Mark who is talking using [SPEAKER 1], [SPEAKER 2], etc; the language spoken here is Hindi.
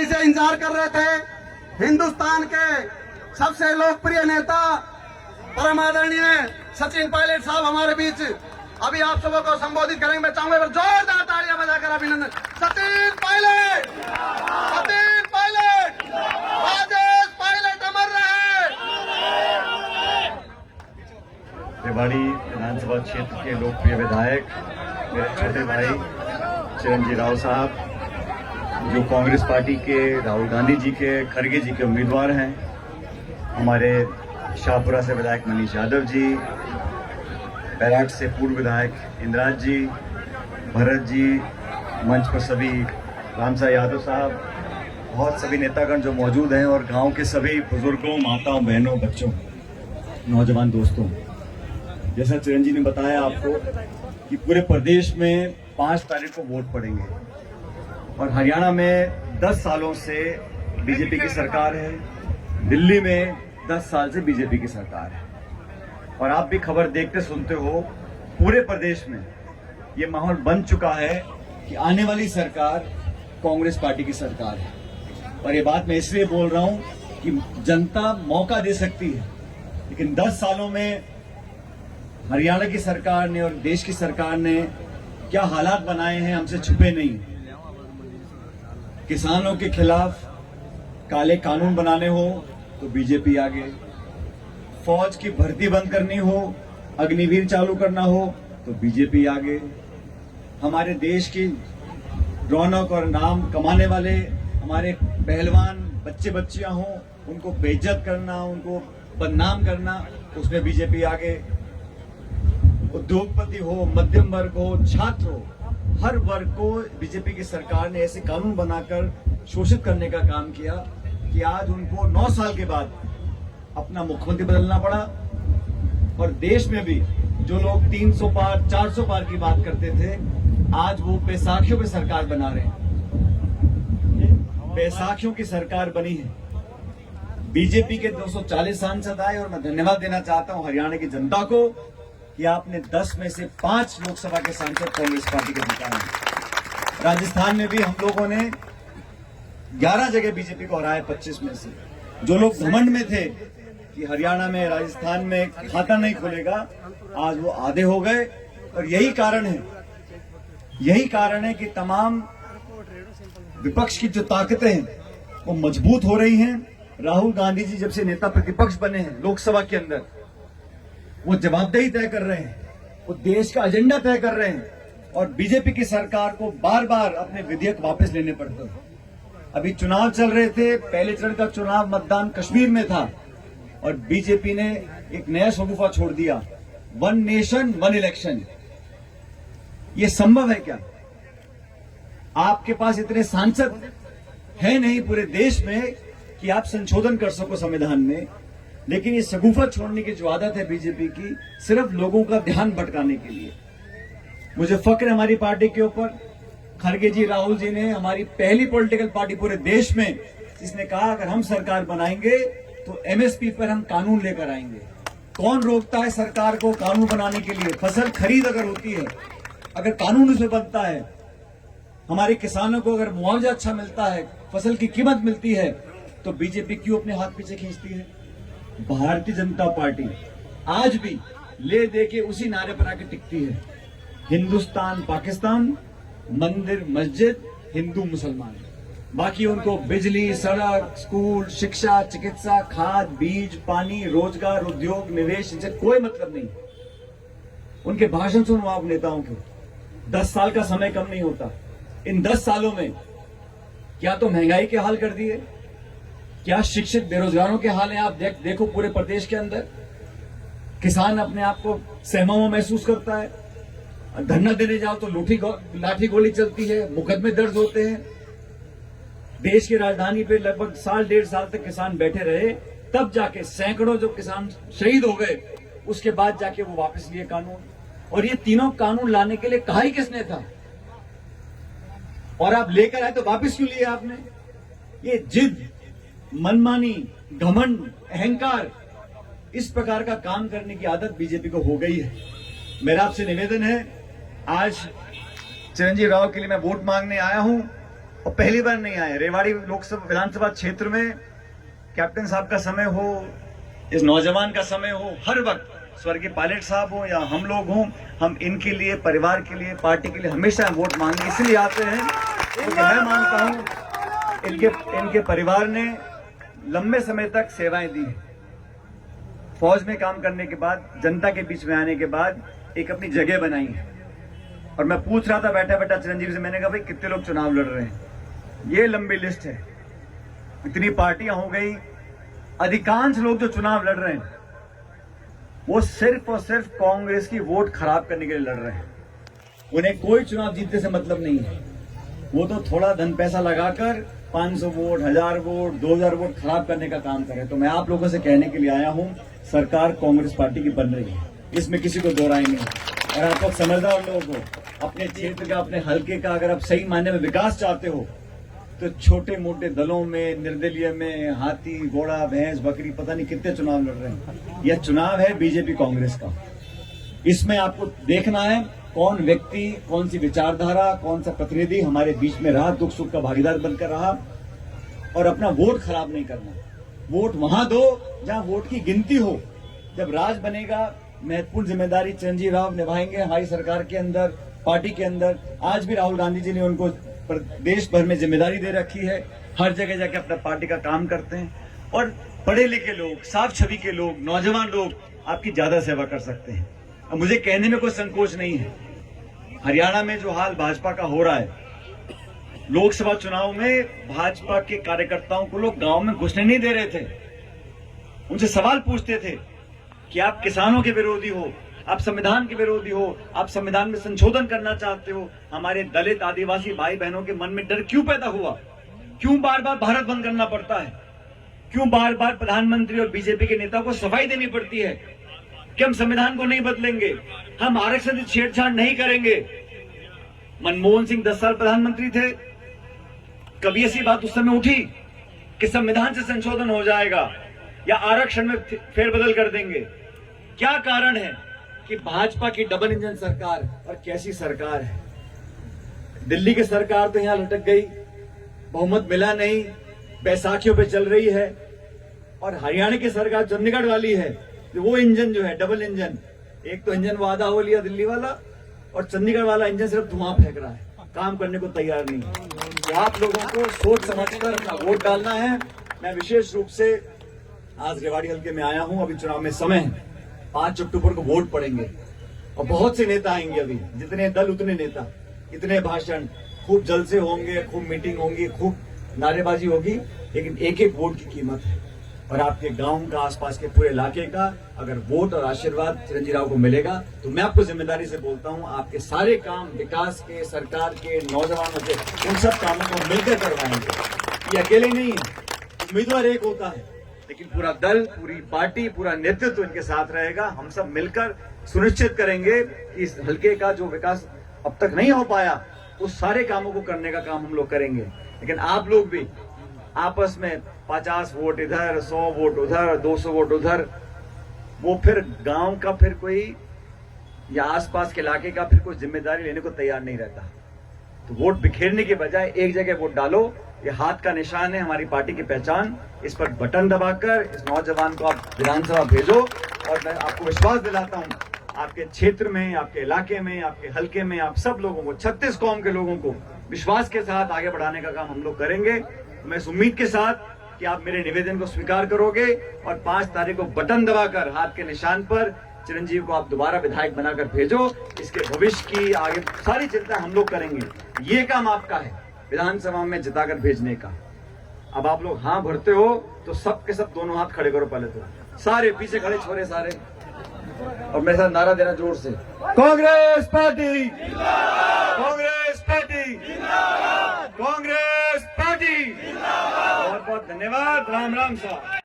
[SPEAKER 1] से इंतजार कर रहे थे। हिंदुस्तान के सबसे लोकप्रिय नेता परम आदरणीय सचिन पायलट साहब हमारे बीच अभी आप सबों को संबोधित करेंगे। मैं चाहूंगा जोरदार तालियां बजाकर अभिनंदन। सचिन पायलट, सचिन पायलट, राजेश पायलट अमर रहे।
[SPEAKER 2] रेवाड़ी विधानसभा क्षेत्र के लोकप्रिय विधायक मेरे छोटे भाई चिरंजीव राव साहब, जो कांग्रेस पार्टी के राहुल गांधी जी के खड़गे जी के उम्मीदवार हैं, हमारे शाहपुरा से विधायक मनीष यादव जी, बैराट से पूर्व विधायक इंद्राज जी, भरत जी, मंच पर सभी रामसा यादव साहब, बहुत सभी नेतागण जो मौजूद हैं, और गांव के सभी बुजुर्गों, माताओं, बहनों, बच्चों, नौजवान दोस्तों। जैसा चिरंजीव ने बताया आपको कि पूरे प्रदेश में 5 तारीख को वोट पड़ेंगे और हरियाणा में 10 सालों से बीजेपी की सरकार है, दिल्ली में 10 साल से बीजेपी की सरकार है। और आप भी खबर देखते सुनते हो, पूरे प्रदेश में ये माहौल बन चुका है कि आने वाली सरकार कांग्रेस पार्टी की सरकार है। और ये बात मैं इसलिए बोल रहा हूं कि जनता मौका दे सकती है, लेकिन 10 सालों में हरियाणा की सरकार ने और देश की सरकार ने क्या हालात बनाए हैं हमसे छुपे नहीं। किसानों के खिलाफ काले कानून बनाने हो तो बीजेपी आगे, फौज की भर्ती बंद करनी हो, अग्निवीर चालू करना हो तो बीजेपी आगे, हमारे देश की रौनक और नाम कमाने वाले हमारे पहलवान बच्चे बच्चियां हो, उनको बेइज्जत करना, उनको बदनाम करना, उसमें बीजेपी आगे। उद्योगपति हो, मध्यम वर्ग हो, छात्र हो, हर वर्ग को बीजेपी की सरकार ने ऐसे कानून बनाकर शोषित करने का काम किया कि आज उनको 9 साल के बाद अपना मुख्यमंत्री बदलना पड़ा। और देश में भी जो लोग 300 पार 400 पार की बात करते थे, आज वो बैसाखियों पे सरकार बना रहे हैं। बैसाखियों की सरकार बनी है। बीजेपी के 240 सांसद आए और मैं धन्यवाद देना चाहता हूं हरियाणा की जनता को कि आपने 10 में से 5 लोकसभा के सांसद कांग्रेस पार्टी के जिताए। राजस्थान में भी हम लोगों ने 11 जगह बीजेपी को हराया 25 में से। जो लोग घमंड में थे कि हरियाणा में, राजस्थान में खाता नहीं खुलेगा, आज वो आधे हो गए। और यही कारण है कि तमाम विपक्ष की जो ताकतें हैं वो मजबूत हो रही हैं। राहुल गांधी जी जब से नेता प्रतिपक्ष बने हैं लोकसभा के अंदर, वो जवाबदेही तय कर रहे हैं, वो देश का एजेंडा तय कर रहे हैं, और बीजेपी की सरकार को बार बार अपने विधेयक वापस लेने पड़ते हैं। अभी चुनाव चल रहे थे, पहले चरण का चुनाव मतदान कश्मीर में था और बीजेपी ने एक नया शगुफा छोड़ दिया, 1 नेशन 1 इलेक्शन। ये संभव है क्या? आपके पास इतने सांसद है नहीं पूरे देश में कि आप संशोधन कर सको संविधान में, लेकिन ये शगुफा छोड़ने की जो आदत है बीजेपी की, सिर्फ लोगों का ध्यान भटकाने के लिए। मुझे फक्र है हमारी पार्टी के ऊपर। खड़गे जी, राहुल जी ने, हमारी पहली पॉलिटिकल पार्टी पूरे देश में जिसने कहा अगर हम सरकार बनाएंगे तो एमएसपी पर हम कानून लेकर आएंगे। कौन रोकता है सरकार को कानून बनाने के लिए? फसल खरीद अगर होती है, अगर कानून उसमें बनता है, हमारे किसानों को अगर मुआवजा अच्छा मिलता है, फसल की कीमत मिलती है, तो बीजेपी क्यों अपने हाथ पीछे खींचती है? भारतीय जनता पार्टी आज भी ले दे के उसी नारे पर आके टिकती है, हिंदुस्तान पाकिस्तान, मंदिर मस्जिद, हिंदू मुसलमान। बाकी उनको बिजली, सड़क, स्कूल, शिक्षा, चिकित्सा, खाद, बीज, पानी, रोजगार, उद्योग, निवेश, इनसे कोई मतलब नहीं। उनके भाषण सुनो आप नेताओं के, 10 साल का समय कम नहीं होता। इन 10 सालों में क्या तो महंगाई के हाल कर दिए, क्या शिक्षित बेरोजगारों के हाल हैं। आप देखो पूरे प्रदेश के अंदर किसान अपने आप को सहमा महसूस करता है, धरना देने जाओ तो लाठी गोली चलती है, मुकदमे दर्ज होते हैं। देश की राजधानी पे लगभग 1.5 साल तक किसान बैठे रहे, तब जाके सैकड़ों जो किसान शहीद हो गए, उसके बाद जाके वो वापस लिए कानून। और ये तीनों कानून लाने के लिए कहा ही किसने था? और आप लेकर आए तो वापस क्यों लिए आपने? ये जिद, मनमानी, घमंड, अहंकार, इस प्रकार का काम करने की आदत बीजेपी को हो गई है। मेरा आपसे निवेदन है, आज चिरंजीव राव के लिए मैं वोट मांगने आया हूं और पहली बार नहीं आए। रेवाड़ी लोकसभा विधानसभा क्षेत्र में कैप्टन साहब का समय हो, इस नौजवान का समय हो, हर वक्त स्वर्गीय पायलट साहब हो या हम लोग हों, हम इनके लिए, परिवार के लिए, पार्टी के लिए हमेशा वोट मांगने इसलिए आते हैं क्योंकि मैं मानता हूं इनके परिवार ने लंबे समय तक सेवाएं दी। फौज में काम करने के बाद, जनता के बीच में आने के बाद एक अपनी जगह बनाई है। और मैं पूछ रहा था बैठा बैठा चिरंजीवी से, मैंने कहा भाई कितने लोग चुनाव लड़ रहे हैं? ये लंबी लिस्ट है, इतनी पार्टियां हो गई। अधिकांश लोग जो चुनाव लड़ रहे हैं वो सिर्फ और सिर्फ कांग्रेस की वोट खराब करने के लिए लड़ रहे हैं। उन्हें कोई चुनाव जीतने से मतलब नहीं है। वो तो थोड़ा धन पैसा लगाकर 500 वोट, 1000 वोट, 2000 वोट खराब करने का काम करें। तो मैं आप लोगों से कहने के लिए आया हूं, सरकार कांग्रेस पार्टी की बन रही है, इसमें किसी को दो राय नहीं है। और आप लोग समझदार लोग हो, अपने क्षेत्र का, अपने हल्के का अगर आप सही मायने में विकास चाहते हो तो छोटे मोटे दलों में, निर्दलीय में हाथी, घोड़ा, भैंस, बकरी, पता नहीं कितने चुनाव लड़ रहे हैं। यह चुनाव है बीजेपी कांग्रेस का। इसमें आपको देखना है कौन व्यक्ति, कौन सी विचारधारा, कौन सा प्रतिनिधि हमारे बीच में रहा, दुख सुख का भागीदार बनकर रहा। और अपना वोट खराब नहीं करना। वोट वहां दो जहां वोट की गिनती हो। जब राज बनेगा, महत्वपूर्ण जिम्मेदारी चिरंजीवी राव निभाएंगे हमारी सरकार के अंदर, पार्टी के अंदर। आज भी राहुल गांधी जी ने उनको देश भर में जिम्मेदारी दे रखी है, हर जगह जाके अपना पार्टी का काम करते हैं। और पढ़े लिखे लोग, साफ छवि के लोग, नौजवान लोग आपकी ज्यादा सेवा कर सकते हैं। अब मुझे कहने में कोई संकोच नहीं है, हरियाणा में जो हाल भाजपा का हो रहा है, लोकसभा चुनाव में भाजपा के कार्यकर्ताओं को लोग गांव में घुसने नहीं दे रहे थे। उनसे सवाल पूछते थे कि आप किसानों के विरोधी हो, आप संविधान के विरोधी हो, आप संविधान में संशोधन करना चाहते हो। हमारे दलित आदिवासी भाई बहनों के मन में डर क्यों पैदा हुआ? क्यों बार बार भारत बंद करना पड़ता है? क्यों बार बार प्रधानमंत्री और बीजेपी के नेता को सफाई देनी पड़ती है कि हम संविधान को नहीं बदलेंगे, हम आरक्षण से छेड़छाड़ नहीं करेंगे? मनमोहन सिंह 10 साल प्रधानमंत्री थे, कभी ऐसी बात उस समय उठी कि संविधान से संशोधन हो जाएगा या आरक्षण में फेरबदल कर देंगे? क्या कारण है कि भाजपा की डबल इंजन सरकार, और कैसी सरकार है। दिल्ली की सरकार तो यहां लटक गई, बहुमत मिला नहीं, बैसाखियों पे चल रही है। और हरियाणा की सरकार चंडीगढ़ वाली है, वो इंजन जो है डबल इंजन, एक तो इंजन वो आधा हो लिया दिल्ली वाला, और चंडीगढ़ वाला इंजन सिर्फ धुआं फेंक रहा है, काम करने को तैयार नहीं है। तो आप लोगों को सोच समझकर अपना वोट डालना है। मैं विशेष रूप से आज रेवाड़ी हल्के में आया हूं, अभी चुनाव में समय है, 5 अक्टूबर को वोट पड़ेंगे और बहुत से नेता आएंगे। अभी जितने दल उतने नेता, इतने भाषण, खूब जलसे होंगे, खूब मीटिंग होंगी, खूब नारेबाजी होगी, लेकिन एक एक वोट की कीमत है। और आपके गांव का, आसपास के पूरे इलाके का अगर वोट और आशीर्वाद चिरंजीवी राव को मिलेगा तो मैं आपको जिम्मेदारी से बोलता हूं, आपके सारे काम विकास के, सरकार के, नौजवानों के, उन सब कामों को मिलकर करवाएंगे। ये अकेले नहीं है, उम्मीदवार एक होता है, लेकिन पूरा दल, पूरी पार्टी, पूरा नेतृत्व इनके साथ रहेगा। हम सब मिलकर सुनिश्चित करेंगे कि इस हल्के का जो विकास अब तक नहीं हो पाया, उस सारे कामों को करने का काम हम लोग करेंगे। लेकिन आप लोग भी आपस में 50 वोट इधर, 100 वोट उधर, 200 वोट उधर, वो फिर गांव का फिर कोई या आसपास के इलाके का फिर कोई जिम्मेदारी लेने को तैयार नहीं रहता। तो वोट बिखेरने के बजाय एक जगह वोट डालो। ये हाथ का निशान है हमारी पार्टी की पहचान। इस पर बटन दबाकर इस नौजवान को आप विधानसभा भेजो। और मैं आपको विश्वास दिलाता हूं, आपके क्षेत्र में, आपके इलाके में, आपके हल्के में, आप सब लोगों को, 36 कौम के लोगों को विश्वास के साथ आगे बढ़ाने का काम हम लोग करेंगे। मैं इस उम्मीद के साथ कि आप मेरे निवेदन को स्वीकार करोगे और 5 तारीख को बटन दबाकर हाथ के निशान पर चिरंजीवी को आप दोबारा विधायक बनाकर भेजो। इसके भविष्य की आगे सारी चिंता हम लोग करेंगे। ये काम आपका है, विधानसभा में जिताकर भेजने का। अब आप लोग हाँ भरते हो तो सब के सब दोनों हाथ खड़े करो पहले तो, सारे पीछे खड़े छोरे सारे, और मेरे साथ नारा देना जोर से, Congress party, Congress party, Congress party. बहुत बहुत धन्यवाद। राम राम साहब।